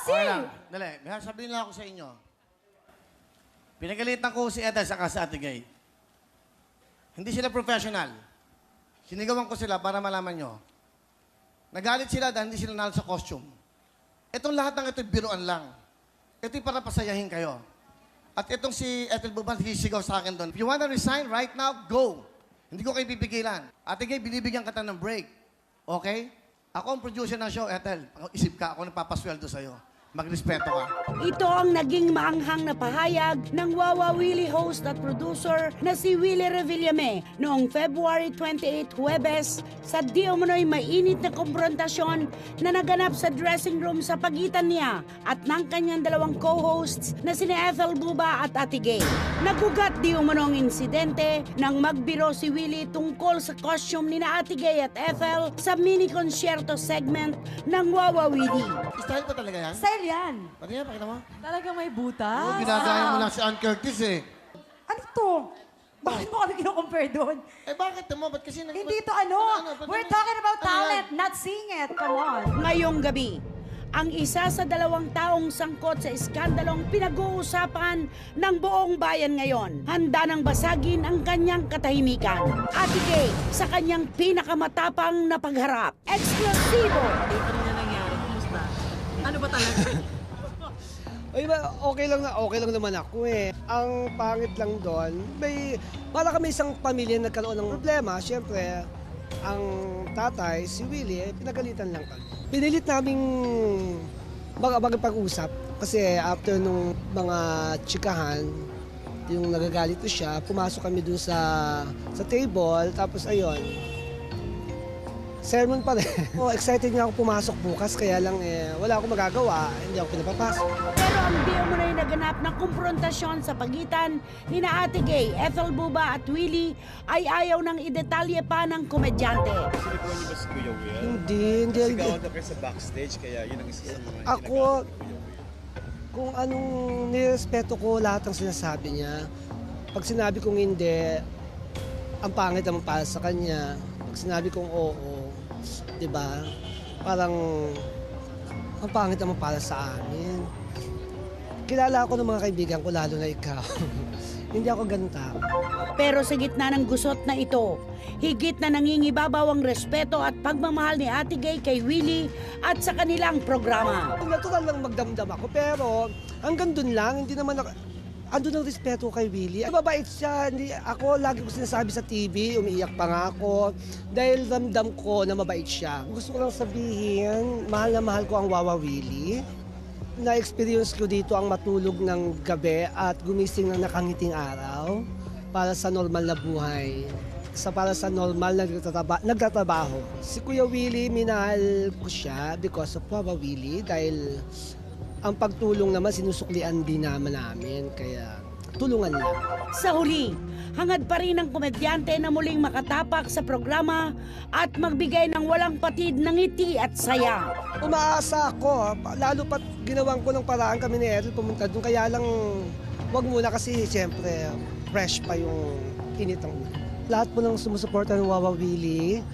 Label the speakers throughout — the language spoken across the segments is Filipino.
Speaker 1: kasi.
Speaker 2: Okay lang. Dali, may sabihin lang ako sa inyo. Pinagalitan ko si Ethel saka si Ate Gay. Hindi sila professional. Sinigawan ko sila para malaman nyo. Nagalit sila dahil hindi sila nalo sa costume. Itong lahat ng ito, biruan lang. Ito'y para pasayahin kayo. At itong si Ethel Buban, sisigaw sa akin doon. If you wanna resign right now, go. Hindi ko kayo pipigilan. Ate Gay, binibigyan kita ng break. Okay? Ako ang producer ng show, Ethel. Isip ka, ako nagpapasweldo sa'yo. Magrespeto ka.
Speaker 3: Ito ang naging maanghang na pahayag ng Wawa Willie host at producer na si Willie Revillame noong February 28, Huwebes, sa di umano'y mainit na konfrontasyon na naganap sa dressing room sa pagitan niya at ng kanyang dalawang co-hosts na sina Ethel Buba at Ate Gay. Nagugat di umanong insidente nang magbiro si Willie tungkol sa costume ni na Ate Gay at Ethel sa mini-concerto segment ng Wawa Willie.
Speaker 2: Style ko talaga yan?
Speaker 1: Style yan.
Speaker 2: Pati yan, pakita mo.
Speaker 1: Talaga may butas.
Speaker 2: Oo, ginagaya mo lang si Ann Curtis eh.
Speaker 1: Ano to? Bakit mo kami kino-compare doon?
Speaker 2: Eh bakit mo? Ba't kasi
Speaker 1: Hindi to ano. We're talking about talent, not sing it. Come on.
Speaker 3: Ngayong gabi, ang isa sa 2 taong sangkot sa iskandalong pinag-uusapan ng buong bayan ngayon. Handa nang basagin ang kanyang katahimikan. Ate Gay sa kanyang pinakamatapang na pagharap. Eksklusibo!
Speaker 4: Ano na nangyari? Kumusta? Ano ba talaga?
Speaker 5: Ay, okay lang naman ako eh. Ang pangit lang doon, para kami isang pamilya nagkaroon ng problema. Siyempre, ang tatay, si Willie, pinagalitan lang kami. Pinilit naming pag-usap kasi after nung mga tsikahan, yung nagagalit ko siya, pumasok kami dun sa table, tapos ayun, sermon pa rin. Excited nga ako pumasok bukas, kaya lang wala akong magagawa, hindi ako pinapapasok.
Speaker 3: Pero ang di umano'y naganap na kumprontasyon sa pagitan ni na Ate Gay, Ethel Buba at Willie ay ayaw nang idetalye pa ng komedyante.
Speaker 6: Sinikuha niyo ba si Kuya Will?
Speaker 5: Hindi.
Speaker 6: Sigawan na kayo sa backstage, kaya yun ang isa sa mga
Speaker 5: Ako,
Speaker 6: ginagamit ni Kuya Will.
Speaker 5: kung anong nirespeto ko lahat ng sinasabi niya, pag sinabi kong hindi, ang pangit naman para sa kanya. Pag sinabi kong oo, di ba? Parang ang pangit naman para sa amin. Kilala ako ng mga kaibigan ko, lalo na ikaw. Hindi ako ganun tao.
Speaker 3: Pero sa gitna ng gusot na ito, higit na nangingibabaw ang respeto at pagmamahal ni Ate Gay kay Willie at sa kanilang programa.
Speaker 5: Natural lang magdamdam ako, pero hanggang dun lang, hindi naman ako... Andun ang respeto kay Willie. Mabait siya. Ako, lagi ko sinasabi sa TV, umiiyak pa nga ako. Dahil ramdam ko na mabait siya. Gusto ko lang sabihin, mahal na mahal ko ang Wawa Willie. Na-experience ko dito ang matulog ng gabi at gumising ng nakangiting araw para sa normal na buhay. Para sa normal na nagtatrabaho. Si Kuya Willie, minahal ko siya because of Wawa Willie dahil ang pagtulong naman sinusuklian din namin, kaya tulungan lang.
Speaker 3: Sa huli, hangad pa rin ang komedyante na muling makatapak sa programa at magbigay ng walang patid ng ngiti at saya.
Speaker 5: Umaasa ako, lalo pat ginawan ko ng paraan kami ni Ethel pumunta doon, kaya lang wag muna kasi siyempre fresh pa yung init ng ulo. Lahat po ng sumusuporta ng Wawa Willie,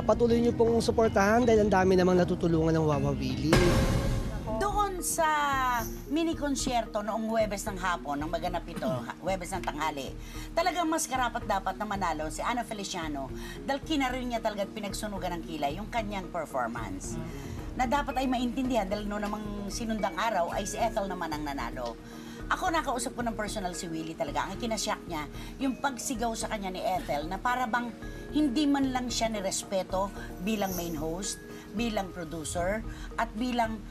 Speaker 5: patuloy niyo pong suportahan dahil ang dami namang natutulungan ng Wawa Willie.
Speaker 3: Doon sa mini-concerto noong Huwebes ng hapon, nang maganap ito, Huwebes ng tanghali, talagang mas karapat dapat na manalo si Ana Feliciano dahil kinarin niya talaga pinagsunugan ng kilay yung kanyang performance. Na dapat ay maintindihan dahil noong namang sinundang araw ay si Ethel naman ang nanalo. Ako nakausap ko ng personal si Willie talaga. Ang kinasyak niya, yung pagsigaw sa kanya ni Ethel na para bang hindi man lang siya nirespeto bilang main host, bilang producer, at bilang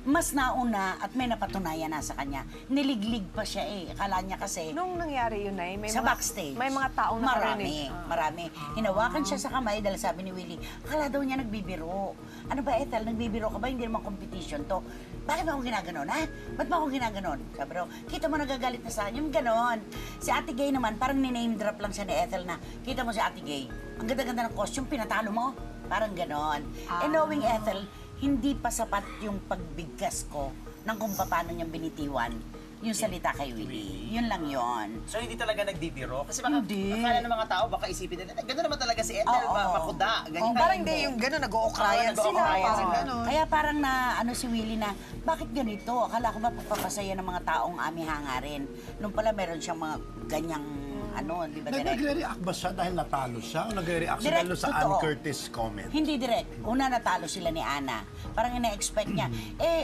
Speaker 3: mas nauna at may napatunayan na sa kanya. Niliglig pa siya eh. Akala niya kasi
Speaker 1: Nung nangyari yun ay, may
Speaker 3: sa
Speaker 1: mga,
Speaker 3: backstage.
Speaker 1: may mga taong nakarinig.
Speaker 3: Marami. Hinawakan siya sa kamay dahil sabi ni Willie, akala daw niya nagbibiro. Ano ba, Ethel? Nagbibiro ka ba? Hindi naman competition to. Bakit ba ako ginaganon, ha? Ba't ba ako ginaganon? Sabi raw, kita mo nagagalit na sa akin. Yung ganon. Si Ate Gay naman, parang ni-name drop lang siya ni Ethel na, kita mo si Ate Gay, ang ganda-ganda ng costume, pinatalo mo. Parang ganon. And knowing Ethel, hindi pa sapat yung pagbigkas ko ng kung paano niyang binitiwan yung salita kay Willie. Yun lang yun.
Speaker 7: So hindi talaga nagbibiro? Kasi baka
Speaker 3: Hindi.
Speaker 7: akala ng mga tao, baka isipin nila, gano'n naman talaga si Ethel,
Speaker 3: Oo.
Speaker 7: makuda. Ganyan.
Speaker 8: Parang hindi yung gano'n, nag-ookrayan
Speaker 7: Oo,
Speaker 8: sila.
Speaker 7: nag-ookrayan
Speaker 8: Parang
Speaker 7: sila.
Speaker 8: gano'n.
Speaker 3: Kaya parang na, ano si Willie na, bakit ganito? Akala ko ba pagpapasaya ng mga taong amihanga rin? Nung pala meron siyang mga ganyang, ano, di ba direct?
Speaker 9: Nagre-react ba siya dahil natalo siya? O nagre-react siya
Speaker 3: Direct,
Speaker 9: dahil sa
Speaker 3: totoo.
Speaker 9: Ann Curtis comment?
Speaker 3: Hindi direct. Una natalo sila ni Ana. Parang ina-expect niya.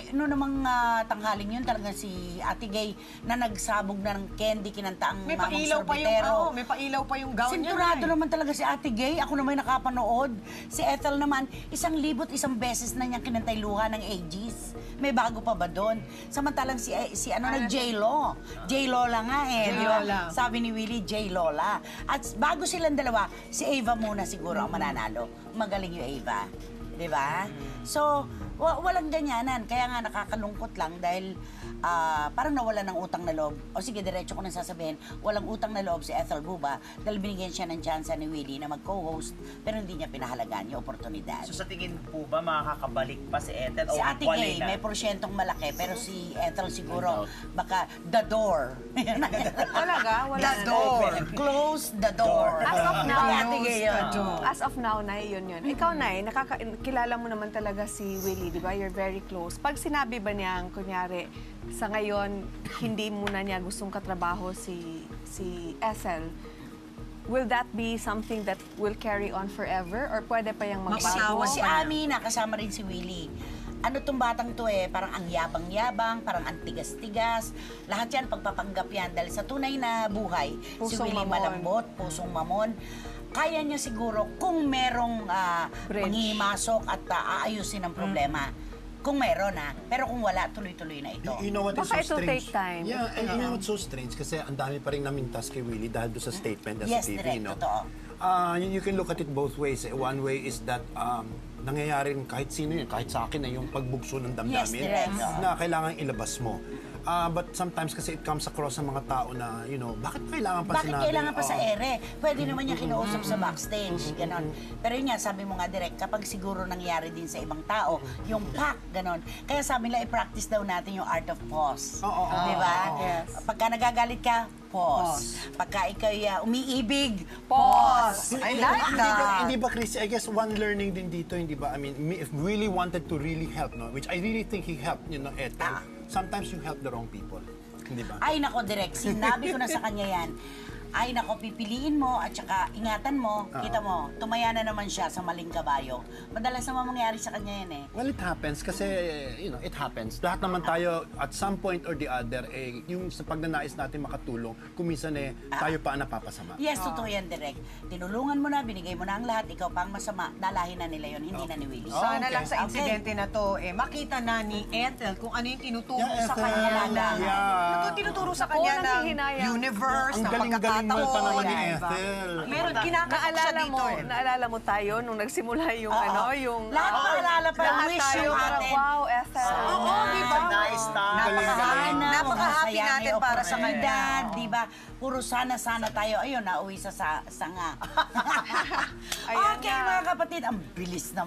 Speaker 3: Noong namang tanghaling yun, talaga si Ate Gay na nagsabog na ng candy, kinanta ang
Speaker 8: May
Speaker 3: mamang
Speaker 8: pailaw pa yung,
Speaker 3: sorbetero.
Speaker 8: may pailaw pa yung gown niya.
Speaker 3: Sinturado naman talaga si Ate Gay. Ako naman nakapanood. Si Ethel naman, 1,000 beses na niyang kinantay luha ng ages. May bago pa ba doon? Samantalang si J-Lo. J-Lola nga di ba?
Speaker 8: J-Lola.
Speaker 3: Sabi ni Willie, J-Lola. At bago silang dalawa, si Ava muna siguro ang mananalo. Magaling yung Ava. Di ba? So, walang ganyanan. Kaya nga nakakalungkot lang dahil parang nawala ng utang na loob. O sige, diretso ko na sasabihin, walang utang na loob si Ethel Buba dahil binigyan siya ng chance ni Willie na mag-co-host pero hindi niya pinahalagaan yung oportunidad.
Speaker 7: So sa tingin po ba makakabalik pa si Ethel?
Speaker 3: Si
Speaker 7: o
Speaker 3: Ate
Speaker 7: wala
Speaker 3: Gay,
Speaker 7: na?
Speaker 3: may porsyentong malaki, pero si Ethel siguro, baka the door.
Speaker 4: Talaga? Wala
Speaker 8: The
Speaker 4: na.
Speaker 8: door.
Speaker 3: Close the door.
Speaker 4: As of now,
Speaker 3: Kay Ate Gay yun.
Speaker 4: As of now, Nay, yun. Ikaw, Nay, kilala mo naman talaga si Willie, di ba? You're very close. Pag sinabi ba niyang, kunyari, sa ngayon, hindi muna niya gustong katrabaho si Ethel, will that be something that will carry on forever? Or pwede pa yung magbago?
Speaker 3: Si Ami, nakasama rin si Willie. Ano tong batang to parang ang yabang-yabang, parang ang tigas-tigas. Lahat yan, pagpapanggap yan. Dahil sa tunay na buhay, si
Speaker 4: Pusong
Speaker 3: Willie
Speaker 4: mamon.
Speaker 3: malambot, pusong mamon. Kaya niya siguro kung merong
Speaker 4: Bridge.
Speaker 3: manghihimasok at aayusin ang problema. Kung meron pero kung wala, tuloy-tuloy na ito.
Speaker 9: You know what is
Speaker 4: Baka
Speaker 9: so
Speaker 4: it'll
Speaker 9: strange?
Speaker 4: take time.
Speaker 9: Yeah, and you know what's so strange? Kasi ang dami pa rin namintas kay Willie dahil doon sa statement na
Speaker 3: Yes,
Speaker 9: sa TV,
Speaker 3: direct,
Speaker 9: no?
Speaker 3: totoo.
Speaker 9: You can look at it both ways. One way is that nangyayari rin kahit sino yun, kahit sa akin na yung pagbugso ng damdamin
Speaker 3: Yes, direct.
Speaker 9: na kailangan ilabas mo. But sometimes kasi it comes across sa mga tao na, you know, bakit kailangan pa
Speaker 3: Bakit
Speaker 9: sinabi?
Speaker 3: kailangan pa sa
Speaker 9: Oo.
Speaker 3: ere? Pwede naman niya kinuusap sa backstage, ganon. Pero yun nga, sabi mo nga direct, kapag siguro nangyari din sa ibang tao, yung pack, ganon. Kaya sabi nila, i-practice daw natin yung art of pause. Di ba?
Speaker 4: Yes.
Speaker 3: Pagka nagagalit ka, pause. Pagka ikaw'y umiibig, pause.
Speaker 8: I like
Speaker 9: Hindi
Speaker 8: that.
Speaker 9: ba, hindi ba, Chris, I guess one learning din dito, hindi ba? I mean, if really wanted to really help, no? Which I really think he helped, you know, Ethel. Sometimes you help the wrong people. Hindi ba?
Speaker 3: Ay nako, direct, sinabi ko na sa kanya yan. Ay nako, pipiliin mo at saka ingatan mo. Kita mo, tumaya na naman siya sa maling kabayo. Madalas naman mangyari sa kanya yan
Speaker 9: Well, it happens kasi, you know, it happens. Lahat naman tayo, at some point or the other, yung sa pagnanais natin makatulong, kuminsan tayo pa ang napapasama.
Speaker 3: Yes, totoo yan, direct. Tinulungan mo na, binigay mo na ang lahat, ikaw pa ang masama, dalahin na nila yon, hindi na ni Willie.
Speaker 8: Sana lang sa
Speaker 3: Okay.
Speaker 8: insidente na to, makita na ni Ethel kung ano yung tinuturo
Speaker 9: Yeah,
Speaker 8: sa
Speaker 9: Ethel.
Speaker 8: kanya na.
Speaker 9: Yeah.
Speaker 8: Tinuturo sa kanya
Speaker 4: Oo,
Speaker 8: ng
Speaker 4: nanghihinayang.
Speaker 8: universe,
Speaker 9: Ang
Speaker 8: ng
Speaker 9: galing-galing mo pa naman ni
Speaker 8: pagkakataon.
Speaker 9: Ethel.
Speaker 8: Meron, kinakasok siya dito
Speaker 4: Naalala mo tayo nung nagsimula yung yung...
Speaker 3: Lahat maalala pa,
Speaker 4: lahat
Speaker 3: wish
Speaker 4: tayo
Speaker 3: yung
Speaker 4: parang,
Speaker 3: atin.
Speaker 4: wow, Ethel.
Speaker 8: Oo, di ba?
Speaker 7: Nice time.
Speaker 3: Sana,
Speaker 8: Napaka-happy
Speaker 3: masaya,
Speaker 8: natin
Speaker 3: may
Speaker 8: para sa
Speaker 3: oportunidad,
Speaker 8: kanya.
Speaker 3: di ba? Puro sana tayo. Ayun, nauwi sa sanga.
Speaker 4: Ayan
Speaker 3: Okay,
Speaker 4: na.
Speaker 3: mga kapatid, ang bilis na